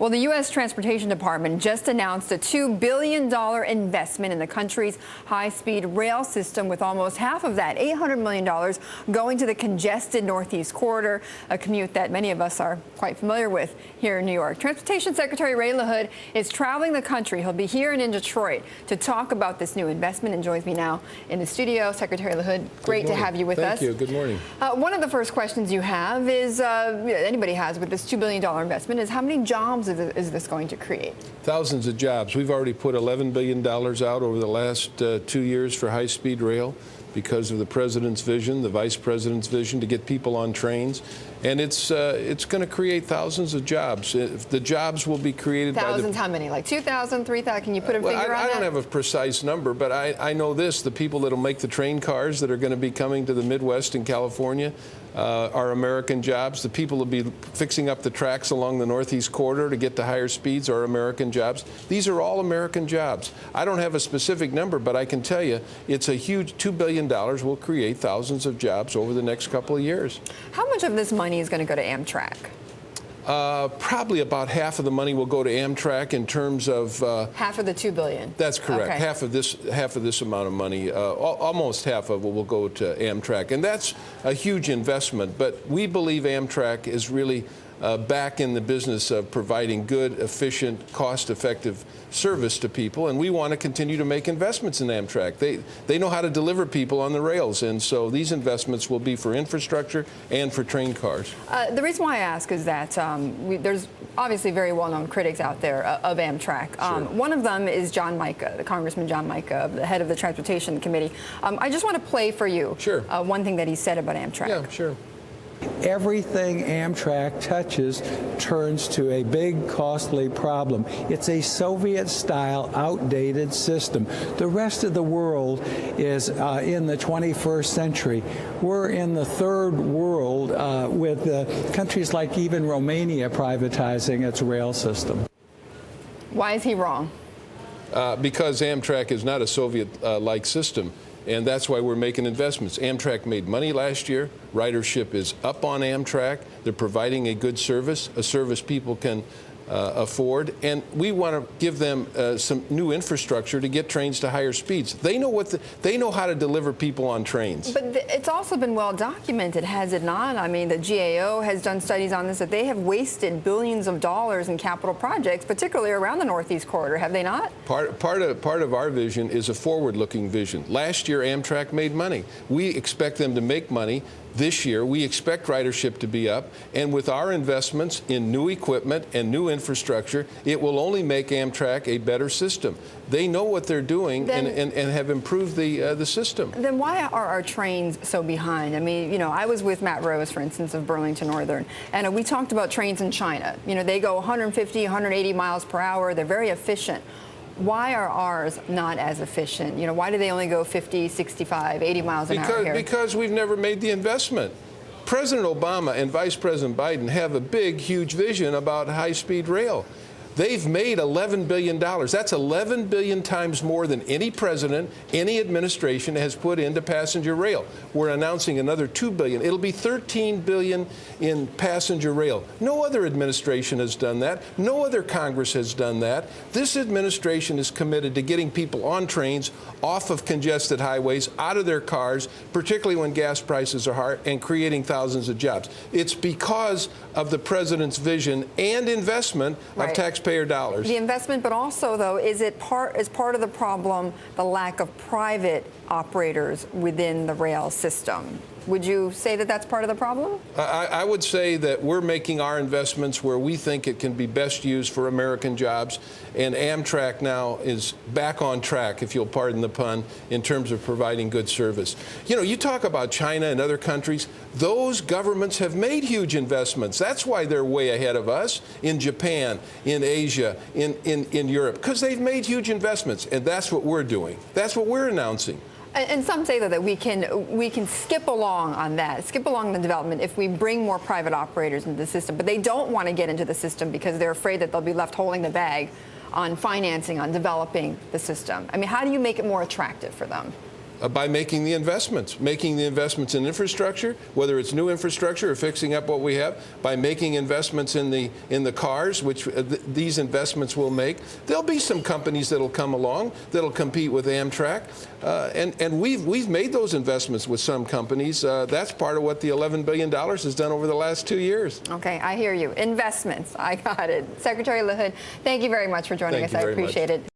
Well, the U.S. Transportation Department just announced a $2 billion investment in the country's high-speed rail system, with almost half of that, $800 million, going to the congested Northeast Corridor, a commute that many of us are quite familiar with here in New York. Transportation Secretary Ray LaHood is traveling the country. He'll be here and in Detroit to talk about this new investment and joins me now in the studio. Secretary LaHood, great to have you with us. Thank you. Good morning. One of the first questions you have is, anybody has with this $2 billion investment, is how many jobs is this going to create? Thousands of jobs. We've already put $11 billion out over the last 2 years for high-speed rail because of the president's vision, the vice president's vision to get people on trains. And it's going to create thousands of jobs. The jobs will be created thousands, how many? Like 2,000, 3,000? Can you put a figure on that? I don't have a precise number, but I know this. The people that will make the train cars that are going to be coming to the Midwest and California are American jobs. The people will be fixing up the tracks along the Northeast Corridor to get to higher speeds are American jobs. These are all American jobs. I don't have a specific number, but I can tell you it's a huge $2 billion will create thousands of jobs over the next couple of years. How much of this money is going to go to Amtrak? Probably about half of the money will go to Amtrak in terms of half of the $2 billion. That's correct. Okay. Half of this amount of money, almost half of it will go to Amtrak, and that's a huge investment. But we believe Amtrak is really back in the business of providing good, efficient, cost-effective service to people, and we want to continue to make investments in Amtrak. They know how to deliver people on the rails, and so these investments will be for infrastructure and for train cars. The reason why I ask is that there's obviously very well-known critics out there of Amtrak. Sure. One of them is John Mica, the Congressman John Mica, the head of the Transportation Committee. I just want to play for you one thing that he said about Amtrak. Yeah, sure. Everything Amtrak touches turns to a big, costly problem. It's a Soviet-style, outdated system. The rest of the world is in the 21st century. We're in the third world with countries like even Romania privatizing its rail system. Why is he wrong? Because Amtrak is not a Soviet-like system. And that's why we're making investments. Amtrak made money last year. Ridership is up on Amtrak. They're providing a good service, a service people can afford. And we want to give them some new infrastructure to get trains to higher speeds. They know how to deliver people on trains. But it's also been well documented, has it not? I mean, the GAO has done studies on this, that they have wasted billions of dollars in capital projects, particularly around the Northeast Corridor, have they not? Part of our vision is a forward-looking vision. Last year, Amtrak made money. We expect them to make money this year. We expect ridership to be up, and with our investments in new equipment and new infrastructure, it will only make Amtrak a better system. They know what they're doing and have improved the system. Then why are our trains so behind? I mean, I was with Matt Rose, for instance, of Burlington Northern, and we talked about trains in China. They go 150, 180 miles per hour. They're very efficient. Why are ours not as efficient? Why do they only go 50, 65, 80 miles an hour here? Because we've never made the investment. President Obama and Vice President Biden have a big, huge vision about high-speed rail. They've made $11 billion. That's 11 billion times more than any president, any administration has put into passenger rail. We're announcing another $2 billion. It'll be $13 billion in passenger rail. No other administration has done that. No other Congress has done that. This administration is committed to getting people on trains, off of congested highways, out of their cars, particularly when gas prices are high, and creating thousands of jobs. It's because of the president's vision and investment of taxpayer dollars. The investment, but also, though, is part of the problem the lack of private operators within the rail system? Would you say that that's part of the problem? I would say that we're making our investments where we think it can be best used for American jobs, and Amtrak now is back on track, if you'll pardon the pun, in terms of providing good service. You talk about China and other countries. Those governments have made huge investments. That's why they're way ahead of us in Japan, in Asia, in Europe, because they've made huge investments, and that's what we're doing. That's what we're announcing. And some say that we can skip along on that, skip along the development if we bring more private operators into the system. But they don't want to get into the system because they're afraid that they'll be left holding the bag on financing, on developing the system. I mean, how do you make it more attractive for them? by making the investments in infrastructure, whether it's new infrastructure or fixing up what we have, by making investments in the cars, which these investments will make. There'll be some companies that'll come along that'll compete with Amtrak, and we've made those investments with some companies. That's part of what the $11 billion has done over the last 2 years. Okay, I hear you. Investments. I got it. Secretary LaHood, thank you very much for joining us. I appreciate it.